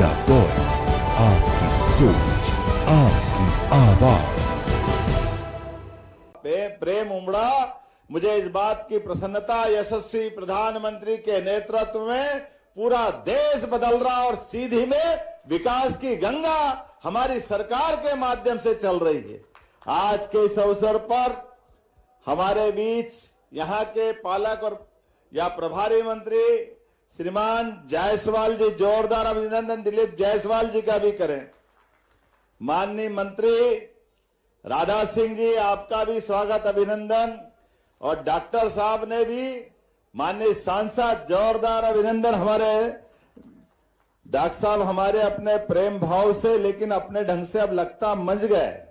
India voice, आपकी सोच, आपकी आवाज। प्रेम उमड़ा। मुझे इस बात की प्रसन्नता, यशस्वी प्रधानमंत्री के नेतृत्व में पूरा देश बदल रहा और सीधी में विकास की गंगा हमारी सरकार के माध्यम से चल रही है। आज के इस अवसर पर हमारे बीच यहाँ के पालक और या प्रभारी मंत्री श्रीमान जायसवाल जी, जोरदार अभिनंदन दिलीप जायसवाल जी का भी करें। माननीय मंत्री राधा सिंह जी, आपका भी स्वागत अभिनंदन। और डॉक्टर साहब ने भी, माननीय सांसद, जोरदार अभिनंदन। हमारे डॉक्टर साहब हमारे अपने प्रेम भाव से, लेकिन अपने ढंग से अब लगता मंझ गए।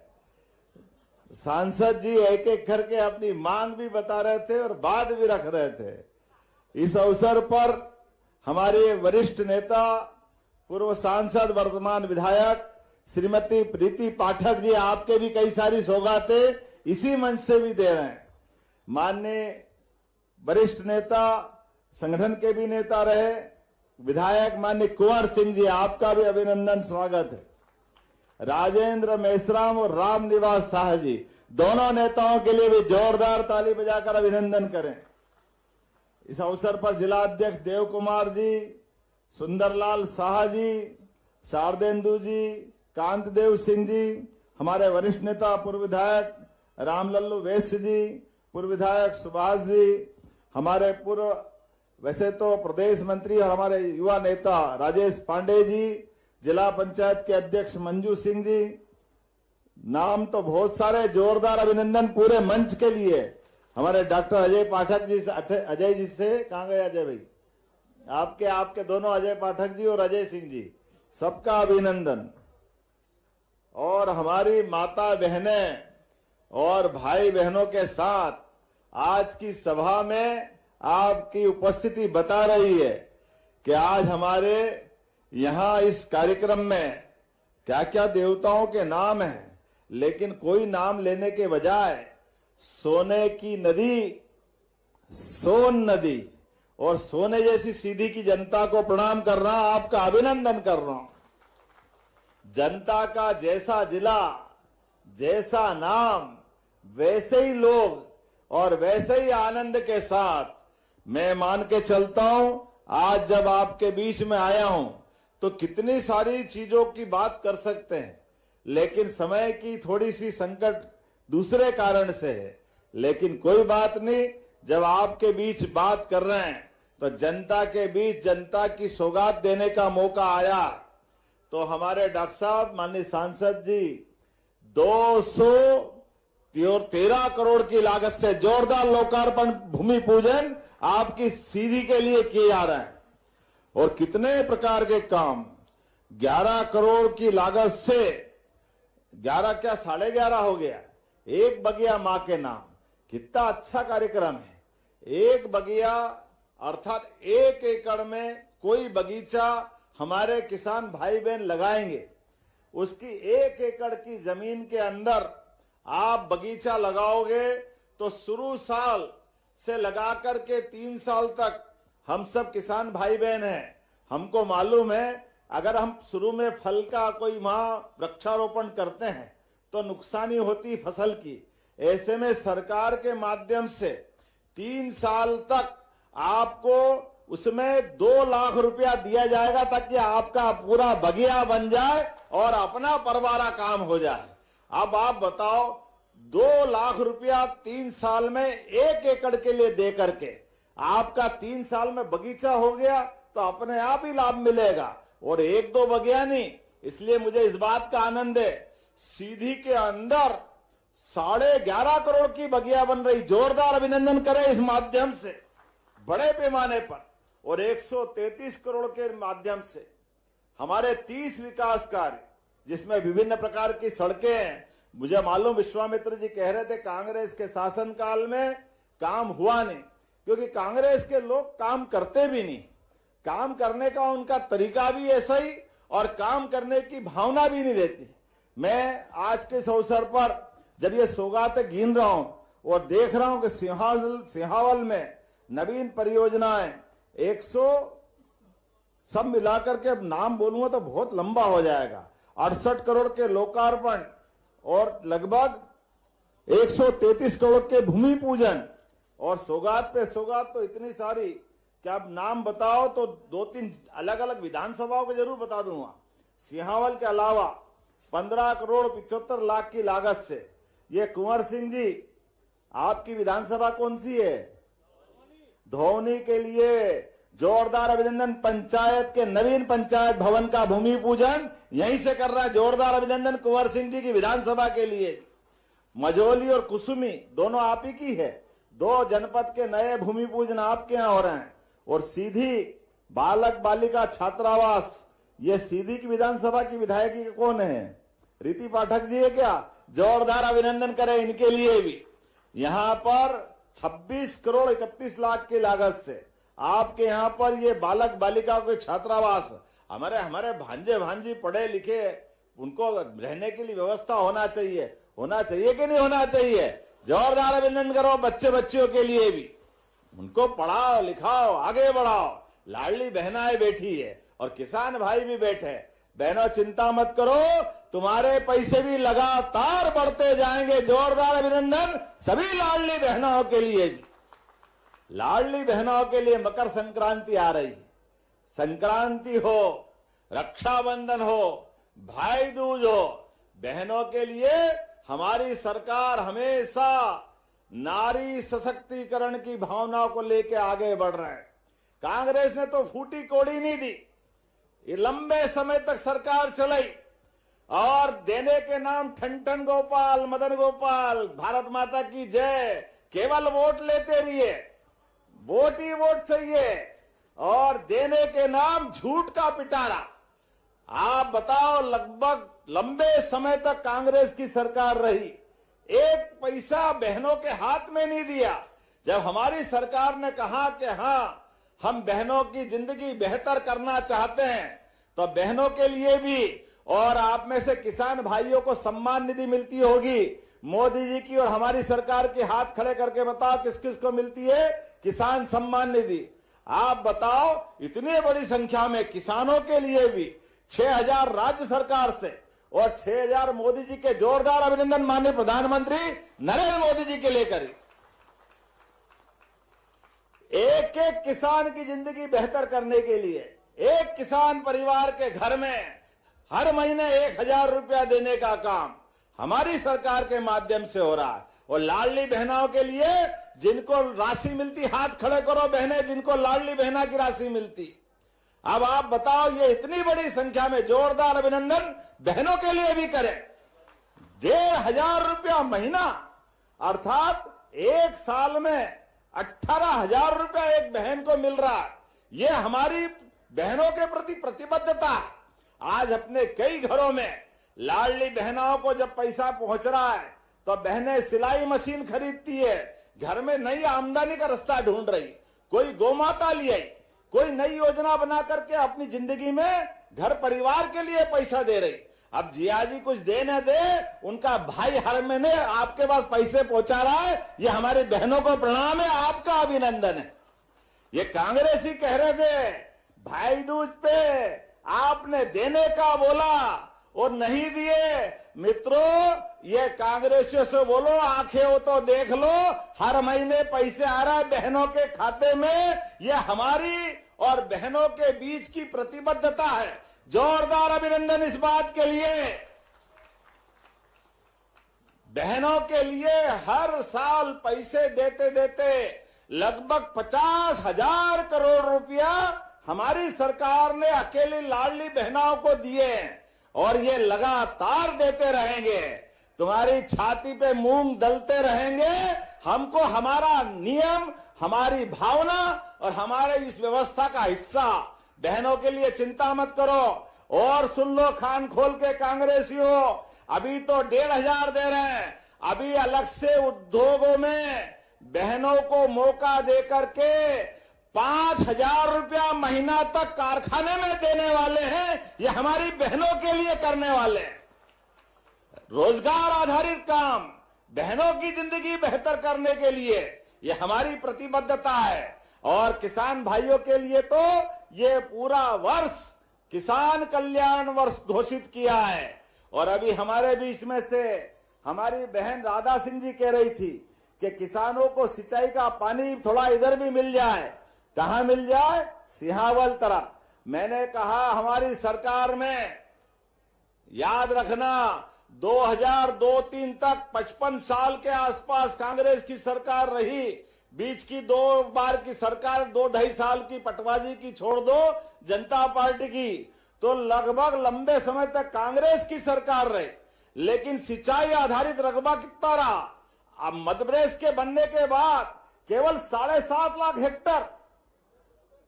सांसद जी एक एक करके अपनी मांग भी बता रहे थे और बात भी रख रहे थे। इस अवसर पर हमारे वरिष्ठ नेता, पूर्व सांसद, वर्तमान विधायक श्रीमती प्रीति पाठक जी, आपके भी कई सारी सौगातें इसी मंच से भी दे रहे हैं। माननीय वरिष्ठ नेता, संगठन के भी नेता रहे विधायक माननीय कुंवर सिंह जी, आपका भी अभिनंदन, स्वागत है। राजेंद्र मेश्राम और राम निवास शाह जी, दोनों नेताओं के लिए भी जोरदार ताली बजाकर अभिनंदन करें। इस अवसर पर जिला अध्यक्ष देव कुमार जी, सुंदरलाल शाह जी, शारदेंदु जी, कांतदेव सिंह जी, हमारे वरिष्ठ नेता पूर्व विधायक रामलल्लू वैश्य जी, पूर्व विधायक सुभाष जी, हमारे पूर्व वैसे तो प्रदेश मंत्री और हमारे युवा नेता राजेश पांडे जी, जिला पंचायत के अध्यक्ष मंजू सिंह जी, नाम तो बहुत सारे, जोरदार अभिनंदन पूरे मंच के लिए। हमारे डॉक्टर अजय पाठक जी, अजय जी से कहां गए अजय भाई? आपके दोनों, अजय पाठक जी और अजय सिंह जी, सबका अभिनंदन। और हमारी माता बहनें और भाई बहनों के साथ आज की सभा में आपकी उपस्थिति बता रही है कि आज हमारे यहां इस कार्यक्रम में क्या क्या देवताओं के नाम हैं, लेकिन कोई नाम लेने के बजाय सोने की नदी, सोन नदी और सोने जैसी सीधी की जनता को प्रणाम कर रहा हूं, आपका अभिनंदन कर रहा हूं। जनता का जैसा जिला, जैसा नाम, वैसे ही लोग और वैसे ही आनंद के साथ मैं मान के चलता हूं। आज जब आपके बीच में आया हूं तो कितनी सारी चीजों की बात कर सकते हैं, लेकिन समय की थोड़ी सी संकट दूसरे कारण से है। लेकिन कोई बात नहीं, जब आपके बीच बात कर रहे हैं तो जनता के बीच जनता की सौगात देने का मौका आया। तो हमारे डॉक्टर साहब, माननीय सांसद जी, 213 करोड़ की लागत से जोरदार लोकार्पण, भूमि पूजन आपकी सीधी के लिए किए जा रहे हैं। और कितने प्रकार के काम, 11 करोड़ की लागत से, 11 क्या 11.5 हो गया, एक बगिया मां के नाम। कितना अच्छा कार्यक्रम है। एक बगिया अर्थात 1 एकड़ में कोई बगीचा हमारे किसान भाई बहन लगाएंगे, उसकी 1 एकड़ की जमीन के अंदर आप बगीचा लगाओगे तो शुरू साल से लगाकर के 3 साल तक हम सब किसान भाई बहन हैं, हमको मालूम है अगर हम शुरू में फल का कोई वहां वृक्षारोपण करते हैं तो नुकसानी होती फसल की। ऐसे में सरकार के माध्यम से 3 साल तक आपको उसमें 2 लाख रुपया दिया जाएगा ताकि आपका पूरा बगिया बन जाए और अपना परवारा काम हो जाए। अब आप बताओ, 2 लाख रुपया 3 साल में 1 एकड़ के लिए दे करके आपका 3 साल में बगीचा हो गया तो अपने आप ही लाभ मिलेगा। और 1-2 बगिया नहीं, इसलिए मुझे इस बात का आनंद है, सीधी के अंदर 11.5 करोड़ की बगिया बन रही। जोरदार अभिनंदन करें इस माध्यम से, बड़े पैमाने पर। और 133 करोड़ के माध्यम से हमारे 30 विकास कार्य, जिसमें विभिन्न प्रकार की सड़कें हैं। मुझे मालूम, विश्वामित्र जी कह रहे थे कांग्रेस के शासनकाल में काम हुआ नहीं, क्योंकि कांग्रेस के लोग काम करते भी नहीं। काम करने का उनका तरीका भी ऐसा ही और काम करने की भावना भी नहीं रहती। मैं आज के इस अवसर पर जब ये सौगातें गिन रहा हूं और देख रहा हूं कि सिंहावल में नवीन परियोजनाएं सब मिलाकर के अब नाम बोलूंगा तो बहुत लंबा हो जाएगा। 68 करोड़ के लोकार्पण और लगभग 133 करोड़ के भूमि पूजन और सौगात पे सौगात तो इतनी सारी कि आप नाम बताओ तो 2-3 अलग अलग विधानसभाओं को जरूर बता दूंगा। सिंहावल के अलावा 15 करोड़ 75 लाख की लागत से ये कुंवर सिंह जी, आपकी विधानसभा कौन सी है? धौनी के लिए जोरदार अभिनंदन। पंचायत के नवीन पंचायत भवन का भूमि पूजन यहीं से कर रहा है। जोरदार अभिनंदन कुंवर सिंह जी की विधानसभा के लिए। मझौली और कुसुमी दोनों आप ही की है। 2 जनपद के नए भूमि पूजन आपके यहां हो रहे हैं। और सीधी बालक बालिका छात्रावास, ये सीधी की विधानसभा की विधायकी के कौन है? रीति पाठक जी है क्या? जोरदार अभिनंदन करें इनके लिए भी। यहां पर 26 करोड़ 31 लाख की लागत से आपके यहां पर ये बालक बालिका के छात्रावास, हमारे भांजे भांजी पढ़े लिखे, उनको रहने के लिए व्यवस्था होना चाहिए। होना चाहिए कि नहीं होना चाहिए? जोरदार अभिनंदन करो बच्चे बच्चियों के लिए भी। उनको पढ़ाओ लिखाओ आगे बढ़ाओ। लाडली बहनाएं बैठी है और किसान भाई भी बैठे। बहनों चिंता मत करो, तुम्हारे पैसे भी लगातार बढ़ते जाएंगे। जोरदार अभिनंदन सभी लाडली बहनों के लिए। लाडली बहनों के लिए मकर संक्रांति आ रही। संक्रांति हो, रक्षाबंधन हो, भाई दूज हो, बहनों के लिए हमारी सरकार हमेशा नारी सशक्तिकरण की भावना को लेकर आगे बढ़ रहे हैं। कांग्रेस ने तो फूटी कोड़ी नहीं दी। ये लंबे समय तक सरकार चलाई और देने के नाम ठन गोपाल, मदन गोपाल, भारत माता की जय, केवल वोट लेते रहिए। वोट ही वोट चाहिए और देने के नाम झूठ का पिटारा। आप बताओ, लगभग लंबे समय तक कांग्रेस की सरकार रही, एक पैसा बहनों के हाथ में नहीं दिया। जब हमारी सरकार ने कहा कि हाँ हम बहनों की जिंदगी बेहतर करना चाहते हैं, तो बहनों के लिए भी, और आप में से किसान भाइयों को सम्मान निधि मिलती होगी मोदी जी की और हमारी सरकार के, हाथ खड़े करके बताओ किस किस को मिलती है किसान सम्मान निधि? आप बताओ, इतनी बड़ी संख्या में किसानों के लिए भी 6000 राज्य सरकार से और 6000 मोदी जी के। जोरदार अभिनंदन माननीय प्रधानमंत्री नरेंद्र मोदी जी के लेकर। एक एक किसान की जिंदगी बेहतर करने के लिए एक किसान परिवार के घर में हर महीने 1000 रुपया देने का काम हमारी सरकार के माध्यम से हो रहा है। और लाडली बहनों के लिए जिनको राशि मिलती, हाथ खड़े करो बहनें जिनको लाडली बहना की राशि मिलती। अब आप बताओ, ये इतनी बड़ी संख्या में जोरदार अभिनंदन बहनों के लिए भी करें। 1500 रुपया महीना, अर्थात एक साल में 18,000 रुपया एक बहन को मिल रहा है। ये हमारी बहनों के प्रति प्रतिबद्धता है। आज अपने कई घरों में लाडली बहनों को जब पैसा पहुंच रहा है तो बहनें सिलाई मशीन खरीदती है, घर में नई आमदनी का रास्ता ढूंढ रही, कोई गोमाता ले आई, कोई नई योजना बना करके अपनी जिंदगी में घर परिवार के लिए पैसा दे रही। अब जिया जी कुछ दे न दे, उनका भाई हर महीने आपके पास पैसे पहुंचा रहा है। ये हमारी बहनों को प्रणाम है, आपका अभिनंदन है। ये कांग्रेसी कह रहे थे भाई दूज पे आपने देने का बोला और नहीं दिए। मित्रों, ये कांग्रेसियों से बोलो, आंखें हो तो देख लो, हर महीने पैसे आ रहा है बहनों के खाते में। ये हमारी और बहनों के बीच की प्रतिबद्धता है। जोरदार अभिनंदन इस बात के लिए। बहनों के लिए हर साल पैसे देते देते लगभग 50,000 करोड़ रुपया हमारी सरकार ने अकेली लाडली बहनों को दिए और ये लगातार देते रहेंगे। तुम्हारी छाती पे मूंग दलते रहेंगे। हमको हमारा नियम, हमारी भावना और हमारे इस व्यवस्था का हिस्सा। बहनों के लिए चिंता मत करो। और सुन लो कान खोल के कांग्रेसियों, अभी तो 1500 दे रहे हैं। अभी अलग से उद्योगों में बहनों को मौका दे करके 5000 रुपया महीना तक कारखाने में देने वाले हैं। ये हमारी बहनों के लिए करने वाले हैं। रोजगार आधारित काम, बहनों की जिंदगी बेहतर करने के लिए ये हमारी प्रतिबद्धता है। और किसान भाइयों के लिए तो ये पूरा वर्ष किसान कल्याण वर्ष घोषित किया है। और अभी हमारे बीच में से हमारी बहन राधा सिंह जी कह रही थी कि किसानों को सिंचाई का पानी थोड़ा इधर भी मिल जाए। कहां मिल जाए? सिहावल तरफ। मैंने कहा हमारी सरकार में, याद रखना, 2002-03 तक 55 साल के आसपास कांग्रेस की सरकार रही। बीच की 2 बार की सरकार 2-2.5 साल की पटवाजी की छोड़ दो, जनता पार्टी की, तो लगभग लंबे समय तक कांग्रेस की सरकार रही। लेकिन सिंचाई आधारित रकबा कितना रहा? अब मध्य प्रदेश के बनने के बाद केवल 7.5 लाख हेक्टर।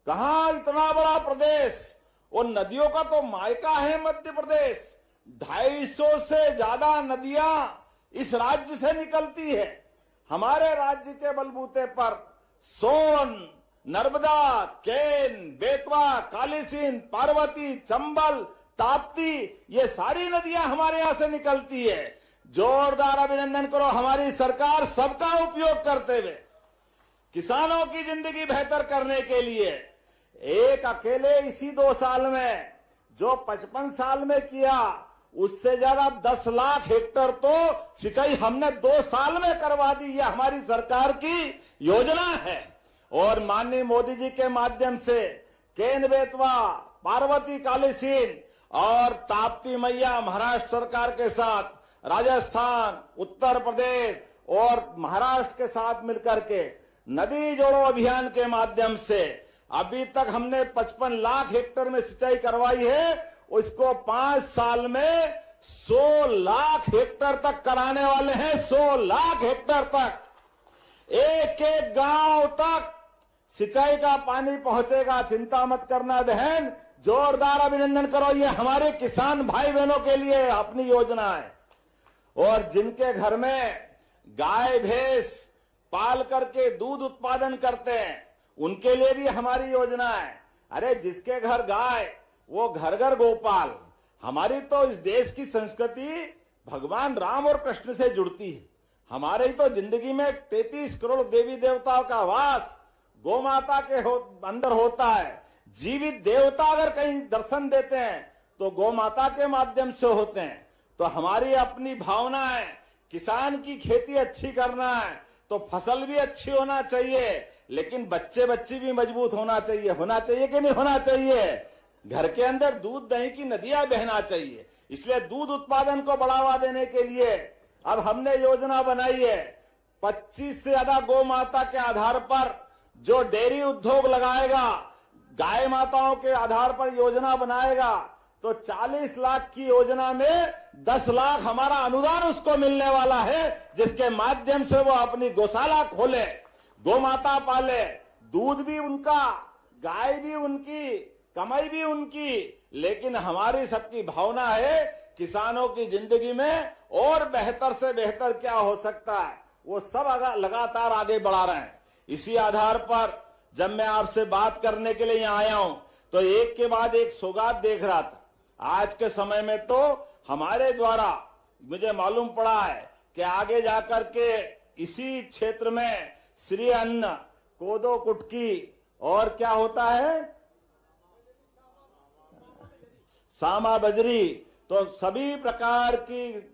कहां इतना बड़ा प्रदेश, और नदियों का तो मायका है मध्य प्रदेश। 250 से ज्यादा नदियां इस राज्य से निकलती है। हमारे राज्य के बलबूते पर सोन, नर्मदा, केन, बेतवा, कालीसिंध, पार्वती, चंबल, ताप्ती, ये सारी नदियां हमारे यहां से निकलती है। जोरदार अभिनंदन करो हमारी सरकार सबका उपयोग करते हुए किसानों की जिंदगी बेहतर करने के लिए। एक अकेले इसी 2 साल में जो 55 साल में किया, उससे ज्यादा 10 लाख हेक्टर तो सिंचाई हमने 2 साल में करवा दी। यह हमारी सरकार की योजना है। और माननीय मोदी जी के माध्यम से केन, बेतवा, पार्वती, कालीसिंध और ताप्ती मैया महाराष्ट्र सरकार के साथ, राजस्थान, उत्तर प्रदेश और महाराष्ट्र के साथ मिलकर के नदी जोड़ो अभियान के माध्यम से अभी तक हमने 55 लाख हेक्टर में सिंचाई करवाई है। उसको 5 साल में 100 लाख हेक्टर तक कराने वाले हैं। 100 लाख हेक्टर तक, एक एक गांव तक सिंचाई का पानी पहुंचेगा। चिंता मत करना बहन, जोरदार अभिनंदन करो। ये हमारे किसान भाई बहनों के लिए अपनी योजना है। और जिनके घर में गाय भैंस पाल करके दूध उत्पादन करते हैं, उनके लिए भी हमारी योजना है। अरे जिसके घर गाय, वो घर घर गोपाल। हमारी तो इस देश की संस्कृति भगवान राम और कृष्ण से जुड़ती है। हमारे ही तो जिंदगी में 33 करोड़ देवी देवताओं का वास गौ माता के अंदर होता है। जीवित देवता अगर कहीं दर्शन देते हैं तो गौ माता के माध्यम से होते हैं। तो हमारी अपनी भावना है, किसान की खेती अच्छी करना है तो फसल भी अच्छी होना चाहिए, लेकिन बच्चे बच्ची भी मजबूत होना चाहिए। होना चाहिए कि नहीं होना चाहिए? घर के अंदर दूध दही की नदियां बहना चाहिए। इसलिए दूध उत्पादन को बढ़ावा देने के लिए अब हमने योजना बनाई है। 25 से ज्यादा गौ माता के आधार पर जो डेयरी उद्योग लगाएगा, गाय माताओं के आधार पर योजना बनाएगा, तो 40 लाख की योजना में 10 लाख हमारा अनुदान उसको मिलने वाला है, जिसके माध्यम से वो अपनी गौशाला खोले, गौ माता पाले, दूध भी उनका, गाय भी उनकी, कमाई भी उनकी। लेकिन हमारी सबकी भावना है किसानों की जिंदगी में और बेहतर से बेहतर क्या हो सकता है, वो सब लगातार आगे बढ़ा रहे हैं। इसी आधार पर जब मैं आपसे बात करने के लिए यहाँ आया हूं तो एक के बाद एक सौगात देख रहा था। आज के समय में तो हमारे द्वारा मुझे मालूम पड़ा है कि आगे जाकर के इसी क्षेत्र में श्री अन्न, कोदो कुटकी और क्या होता है, सामा बजरी, तो सभी प्रकार की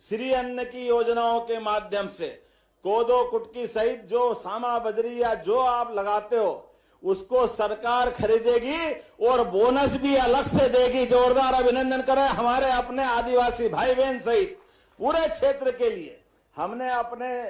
श्री अन्न की योजनाओं के माध्यम से कोदो कुटकी सहित जो सामा बजरी या जो आप लगाते हो उसको सरकार खरीदेगी और बोनस भी अलग से देगी। जोरदार अभिनंदन करें हमारे अपने आदिवासी भाई बहन सहित पूरे क्षेत्र के लिए। हमने अपने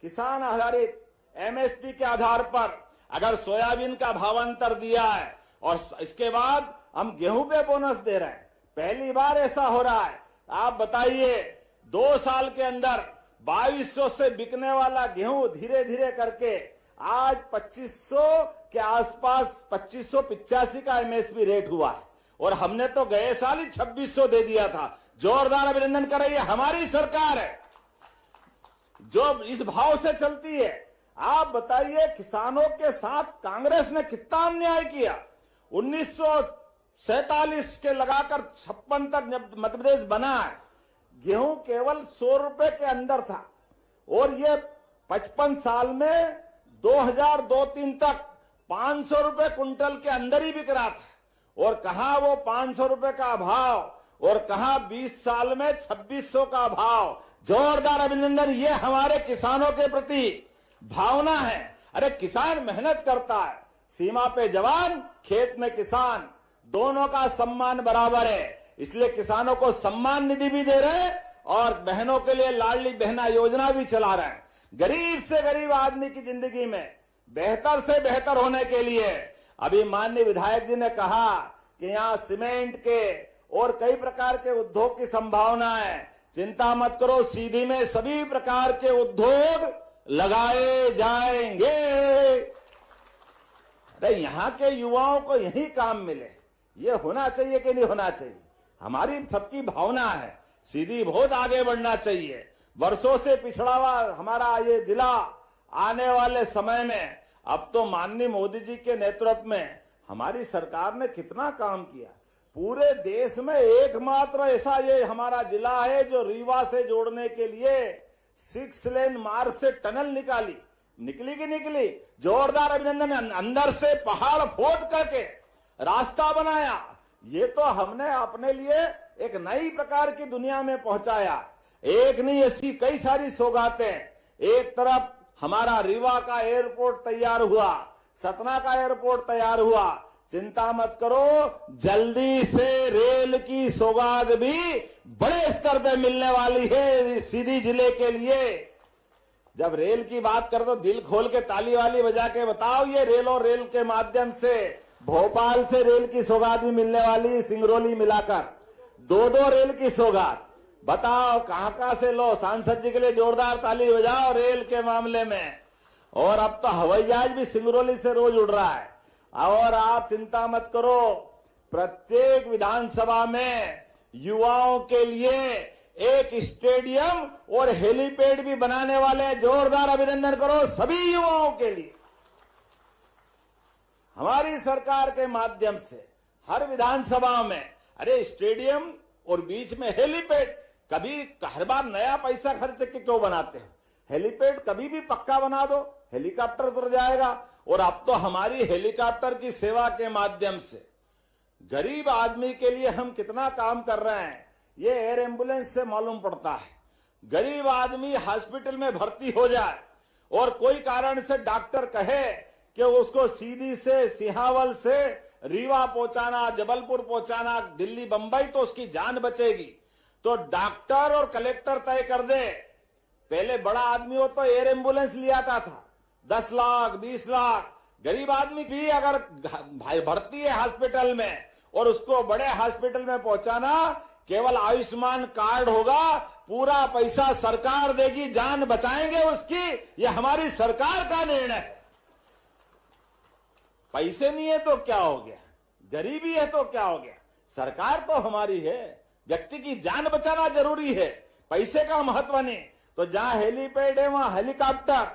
किसान आधारित एमएसपी के आधार पर अगर सोयाबीन का भावांतर दिया है और इसके बाद हम गेहूं पे बोनस दे रहे हैं, पहली बार ऐसा हो रहा है। आप बताइए 2 साल के अंदर 2200 से बिकने वाला गेहूं धीरे धीरे करके आज 2500 के आसपास 2585 का एमएसपी रेट हुआ है और हमने तो गए साल ही 2600 दे दिया था। जोरदार अभिनंदन कर रही है हमारी सरकार है जो इस भाव से चलती है। आप बताइए किसानों के साथ कांग्रेस ने कितना अन्याय किया। 1947 के लगाकर 56 तक जब मध्य प्रदेश बना है, गेहूं केवल 100 रुपए के अंदर था और ये 55 साल में 2002-03 तक 500 रुपए कुंटल के अंदर ही बिक रहा था। और कहा वो 500 रुपए का भाव और कहा 20 साल में 2600 का भाव। जोरदार अभिनंदन। ये हमारे किसानों के प्रति भावना है। अरे किसान मेहनत करता है, सीमा पे जवान, खेत में किसान, दोनों का सम्मान बराबर है। इसलिए किसानों को सम्मान निधि भी दे रहे हैं और बहनों के लिए लाडली बहना योजना भी चला रहे हैं। गरीब से गरीब आदमी की जिंदगी में बेहतर से बेहतर होने के लिए अभी माननीय विधायक जी ने कहा कि यहाँ सीमेंट के और कई प्रकार के उद्योग की संभावना है। चिंता मत करो, सीधी में सभी प्रकार के उद्योग लगाए जाएंगे। अरे यहाँ के युवाओं को यही काम मिले, ये होना चाहिए कि नहीं होना चाहिए? हमारी सबकी भावना है। सीधी बहुत आगे बढ़ना चाहिए। वर्षों से पिछड़ा हुआ हमारा ये जिला आने वाले समय में अब तो माननीय मोदी जी के नेतृत्व में हमारी सरकार ने कितना काम किया। पूरे देश में एकमात्र ऐसा ये हमारा जिला है जो रीवा से जोड़ने के लिए 6 लेन मार्ग से टनल निकली कि निकली? जोरदार अभिनंदन। अंदर से पहाड़ खोद करके रास्ता बनाया। ये तो हमने अपने लिए एक नई प्रकार की दुनिया में पहुंचाया। एक नहीं, ऐसी कई सारी सौगातें। एक तरफ हमारा रीवा का एयरपोर्ट तैयार हुआ, सतना का एयरपोर्ट तैयार हुआ। चिंता मत करो, जल्दी से रेल की सौगात भी बड़े स्तर पे मिलने वाली है सीधी जिले के लिए। जब रेल की बात कर तो दिल खोल के ताली वाली बजा के बताओ, ये रेल और रेल के माध्यम से भोपाल से रेल की सौगात भी मिलने वाली, सिंगरौली मिलाकर 2 रेल की सौगात। बताओ कहां से लो। सांसद जी के लिए जोरदार ताली बजाओ रेल के मामले में। और अब तो हवाई जहाज भी सिंगरौली से रोज उड़ रहा है। और आप चिंता मत करो, प्रत्येक विधानसभा में युवाओं के लिए एक स्टेडियम और हेलीपैड भी बनाने वाले हैं। जोरदार अभिनंदन करो सभी युवाओं के लिए। हमारी सरकार के माध्यम से हर विधानसभा में अरे स्टेडियम और बीच में हेलीपैड। कभी हर बार नया पैसा खर्च के क्यों बनाते हैं? हेलीपैड कभी भी पक्का बना दो, हेलीकॉप्टर उतर जाएगा। और अब तो हमारी हेलीकॉप्टर की सेवा के माध्यम से गरीब आदमी के लिए हम कितना काम कर रहे हैं, ये एयर एम्बुलेंस से मालूम पड़ता है। गरीब आदमी हॉस्पिटल में भर्ती हो जाए और कोई कारण से डॉक्टर कहे कि उसको सीधी से सिहावल से रीवा पहुंचाना, जबलपुर पहुंचाना, दिल्ली बंबई, तो उसकी जान बचेगी। तो डॉक्टर और कलेक्टर तय कर दे। पहले बड़ा आदमी हो तो एयर एम्बुलेंस लिया था 10 लाख 20 लाख। गरीब आदमी भी अगर भर्ती है हॉस्पिटल में और उसको बड़े हॉस्पिटल में पहुंचाना, केवल आयुष्मान कार्ड होगा, पूरा पैसा सरकार देगी, जान बचाएंगे उसकी। ये हमारी सरकार का निर्णय है। पैसे नहीं है तो क्या हो गया, गरीबी है तो क्या हो गया, सरकार तो हमारी है। व्यक्ति की जान बचाना जरूरी है, पैसे का महत्व नहीं। तो जहां हेलीपैड है वहां हेलीकॉप्टर,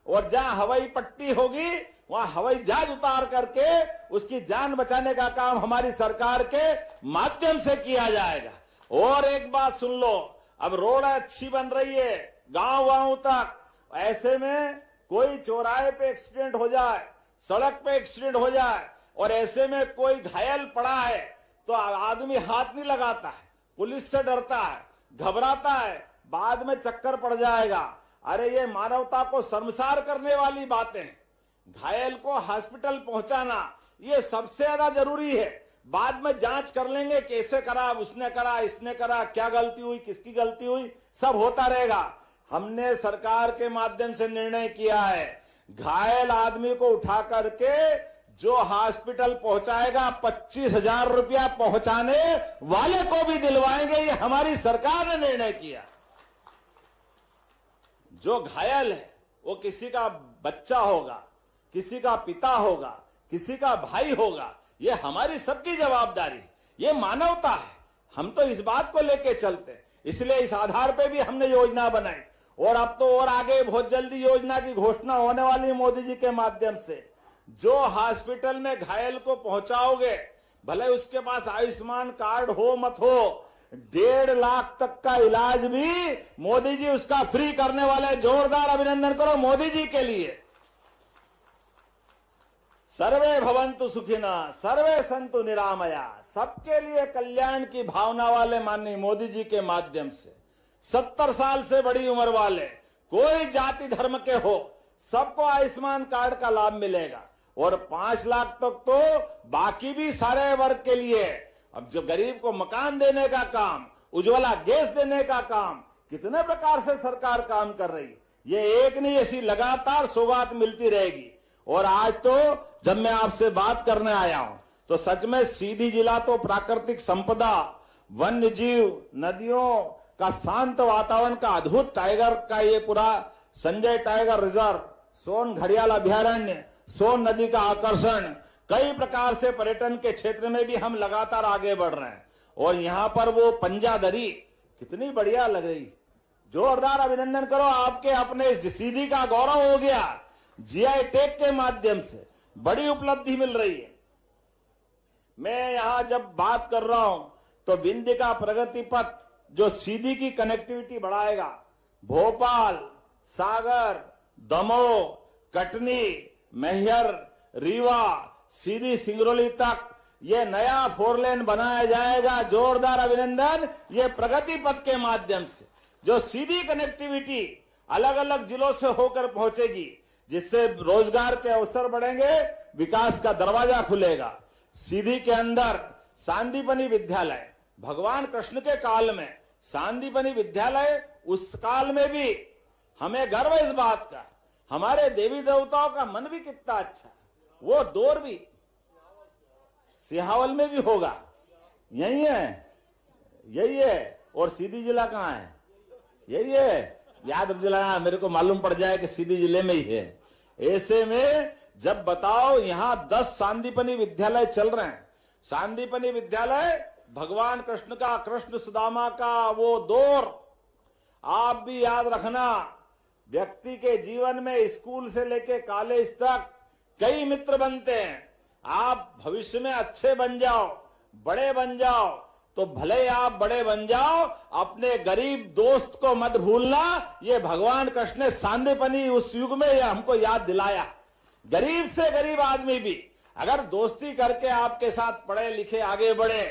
और जहां हवाई पट्टी होगी वहां हवाई जहाज उतार करके उसकी जान बचाने का काम हमारी सरकार के माध्यम से किया जाएगा। और एक बात सुन लो, अब रोड अच्छी बन रही है गांव गांव तक। ऐसे में कोई चौराहे पे एक्सीडेंट हो जाए, सड़क पे एक्सीडेंट हो जाए और ऐसे में कोई घायल पड़ा है तो आदमी हाथ नहीं लगाता है, पुलिस से डरता है, घबराता है, बाद में चक्कर पड़ जाएगा। अरे ये मानवता को शर्मसार करने वाली बातें। घायल को हॉस्पिटल पहुंचाना ये सबसे ज्यादा जरूरी है। बाद में जांच कर लेंगे कैसे करा, उसने करा, इसने करा, क्या गलती हुई, किसकी गलती हुई, सब होता रहेगा। हमने सरकार के माध्यम से निर्णय किया है, घायल आदमी को उठा करके जो हॉस्पिटल पहुंचाएगा 25,000 रुपया पहुंचाने वाले को भी दिलवाएंगे। ये हमारी सरकार ने निर्णय किया। जो घायल है वो किसी का बच्चा होगा, किसी का पिता होगा, किसी का भाई होगा, ये हमारी सबकी जवाबदारी, ये मानवता है। हम तो इस बात को लेके चलते, इसलिए इस आधार पे भी हमने योजना बनाई। और अब तो और आगे बहुत जल्दी योजना की घोषणा होने वाली है मोदी जी के माध्यम से। जो हॉस्पिटल में घायल को पहुंचाओगे, भले उसके पास आयुष्मान कार्ड हो मत हो, 1.5 लाख तक का इलाज भी मोदी जी उसका फ्री करने वाले। जोरदार अभिनंदन करो मोदी जी के लिए। सर्वे भवन्तु सुखिनः, सर्वे संतु निरामया, सबके लिए कल्याण की भावना वाले माननीय मोदी जी के माध्यम से 70 साल से बड़ी उम्र वाले, कोई जाति धर्म के हो, सबको आयुष्मान कार्ड का लाभ मिलेगा। और 5 लाख तक तो बाकी भी सारे वर्ग के लिए। अब जो गरीब को मकान देने का काम, उज्ज्वला गैस देने का काम, कितने प्रकार से सरकार काम कर रही है। ये एक नहीं, ऐसी लगातार सौगात मिलती रहेगी। और आज तो जब मैं आपसे बात करने आया हूं तो सच में सीधी जिला तो प्राकृतिक संपदा, वन्य जीव, नदियों का शांत वातावरण का अद्भुत टाइगर का ये पूरा संजय टाइगर रिजर्व, सोन घड़ियाल अभ्यारण्य, सोन नदी का आकर्षण, कई प्रकार से पर्यटन के क्षेत्र में भी हम लगातार आगे बढ़ रहे हैं। और यहाँ पर वो पंजादरी कितनी बढ़िया लग रही, जोरदार अभिनंदन करो। आपके अपने सीधी का गौरव हो गया, जीआई टैग के माध्यम से बड़ी उपलब्धि मिल रही है। मैं यहां जब बात कर रहा हूं तो विंध्य का प्रगति पथ जो सीधी की कनेक्टिविटी बढ़ाएगा, भोपाल, सागर, दमोह, कटनी, मैहर, रीवा, सीधी सिंगरौली तक ये नया 4 लेन बनाया जाएगा। जोरदार अभिनंदन। ये प्रगति पथ के माध्यम से जो सीधी कनेक्टिविटी अलग अलग जिलों से होकर पहुंचेगी, जिससे रोजगार के अवसर बढ़ेंगे, विकास का दरवाजा खुलेगा। सीधी के अंदर सांदीपनि विद्यालय, भगवान कृष्ण के काल में सांदीपनि विद्यालय, उस काल में भी हमें गर्व है इस बात का। हमारे देवी देवताओं का मन भी कितना अच्छा, वो दौर भी सिहावल में भी होगा। यही है, यही है। और सीधी जिला कहाँ है? यही है, याद दिलाना, मेरे को मालूम पड़ जाए कि सीधी जिले में ही है। ऐसे में जब बताओ यहां 10 सांदीपनि विद्यालय चल रहे हैं। सांदीपनि विद्यालय भगवान कृष्ण का, कृष्ण सुदामा का वो दौर आप भी याद रखना। व्यक्ति के जीवन में स्कूल से लेके कॉलेज तक कई मित्र बनते हैं। आप भविष्य में अच्छे बन जाओ, बड़े बन जाओ, तो भले आप बड़े बन जाओ, अपने गरीब दोस्त को मत भूलना। ये भगवान कृष्ण ने सांदीपनि उस युग में हमको याद दिलाया। गरीब से गरीब आदमी भी अगर दोस्ती करके आपके साथ पढ़े लिखे आगे बढ़े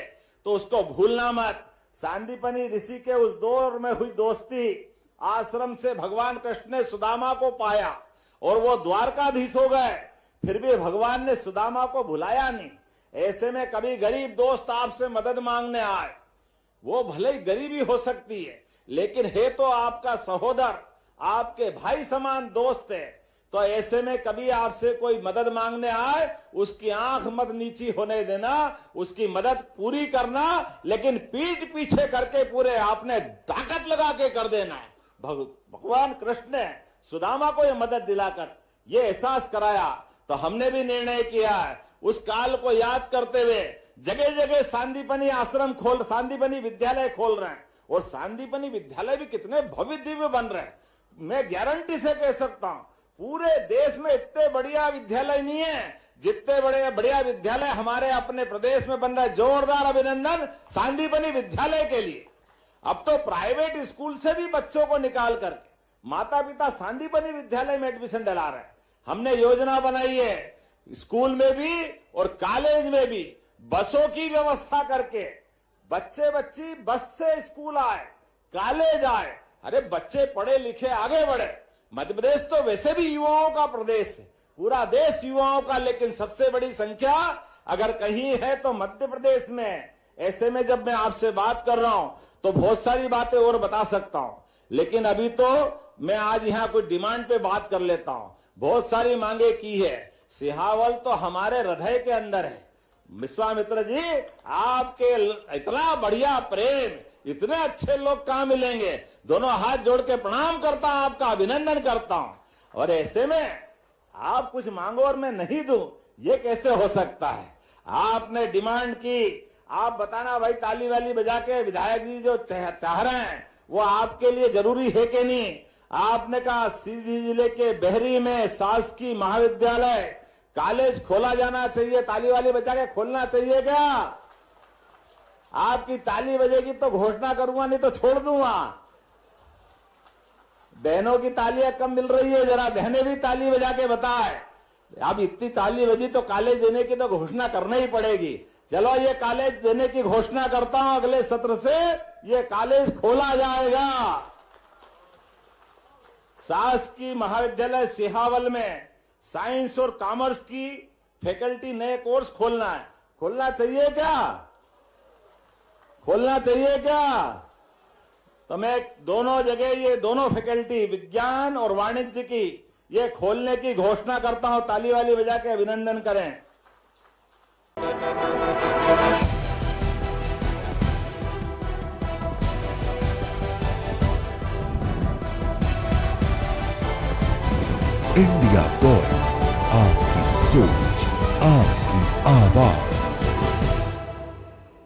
तो उसको भूलना मत। सांदीपनि ऋषि के उस दौर में हुई दोस्ती, आश्रम से भगवान कृष्ण ने सुदामा को पाया और वो द्वारकाधीश हो गए, फिर भी भगवान ने सुदामा को भुलाया नहीं। ऐसे में कभी गरीब दोस्त आपसे मदद मांगने आए, वो भले ही गरीबी हो सकती है, लेकिन है तो आपका सहोदर, आपके भाई समान दोस्त है। तो ऐसे में कभी आपसे कोई मदद मांगने आए, उसकी आंख मत नीची होने देना, उसकी मदद पूरी करना, लेकिन पीठ पीछे करके पूरे आपने ताकत लगा के कर देना है। भगवान कृष्ण ने सुदामा को यह मदद दिलाकर ये एहसास कराया। तो हमने भी निर्णय किया है, उस काल को याद करते हुए जगह जगह सांदीपनि आश्रम सांदीपनि विद्यालय खोल रहे हैं। और सांदीपनि विद्यालय भी कितने भव्य दिव्य बन रहे हैं। मैं गारंटी से कह सकता हूं, पूरे देश में इतने बढ़िया विद्यालय नहीं है जितने बड़े बढ़िया विद्यालय हमारे अपने प्रदेश में बन रहा है। जोरदार अभिनंदन सांदीपनि विद्यालय के लिए। अब तो प्राइवेट स्कूल से भी बच्चों को निकाल करके माता पिता सांदीपनि विद्यालय में एडमिशन दिला रहे हैं। हमने योजना बनाई है, स्कूल में भी और कॉलेज में भी बसों की व्यवस्था करके बच्चे बच्ची बस से स्कूल आए, कॉलेज आए। अरे बच्चे पढ़े लिखे आगे बढ़े। मध्य प्रदेश तो वैसे भी युवाओं का प्रदेश है, पूरा देश युवाओं का, लेकिन सबसे बड़ी संख्या अगर कहीं है तो मध्य प्रदेश में। ऐसे में जब मैं आपसे बात कर रहा हूं तो बहुत सारी बातें और बता सकता हूं, लेकिन अभी तो मैं आज यहां कोई डिमांड पे बात कर लेता हूं। बहुत सारी मांगे की है। सिहावल तो हमारे हृदय के अंदर है। विश्वामित्र जी, आपके इतना बढ़िया प्रेम, इतने अच्छे लोग कहां मिलेंगे। दोनों हाथ जोड़ के प्रणाम करता हूं, आपका अभिनंदन करता हूं। और ऐसे में आप कुछ मांगो और मैं नहीं दूं, ये कैसे हो सकता है। आपने डिमांड की, आप बताना भाई, ताली वाली बजा के विधायक जी जो चाह रहे हैं वो आपके लिए जरूरी है कि नहीं। आपने कहा सीधी जिले के बहरी में शासकीय महाविद्यालय कॉलेज खोला जाना चाहिए, ताली वाली बजा के खोलना चाहिए क्या? आपकी ताली बजेगी तो घोषणा करूंगा, नहीं तो छोड़ दूंगा। बहनों की तालियां कम मिल रही है, जरा बहनें भी ताली बजा के बताए। अब इतनी ताली बजी तो कॉलेज देने की तो घोषणा करना ही पड़ेगी। चलो ये कॉलेज देने की घोषणा करता हूं, अगले सत्र से ये कॉलेज खोला जाएगा। शासकीय महाविद्यालय सिहावल में साइंस और कॉमर्स की फैकल्टी नए कोर्स खोलना है। खोलना चाहिए क्या? खोलना चाहिए क्या? तो मैं दोनों जगह ये दोनों फैकल्टी विज्ञान और वाणिज्य की ये खोलने की घोषणा करता हूं। ताली वाली बजा के अभिनंदन करें। इंडिया वॉइस, आपकी सोच, आपकी आवाज।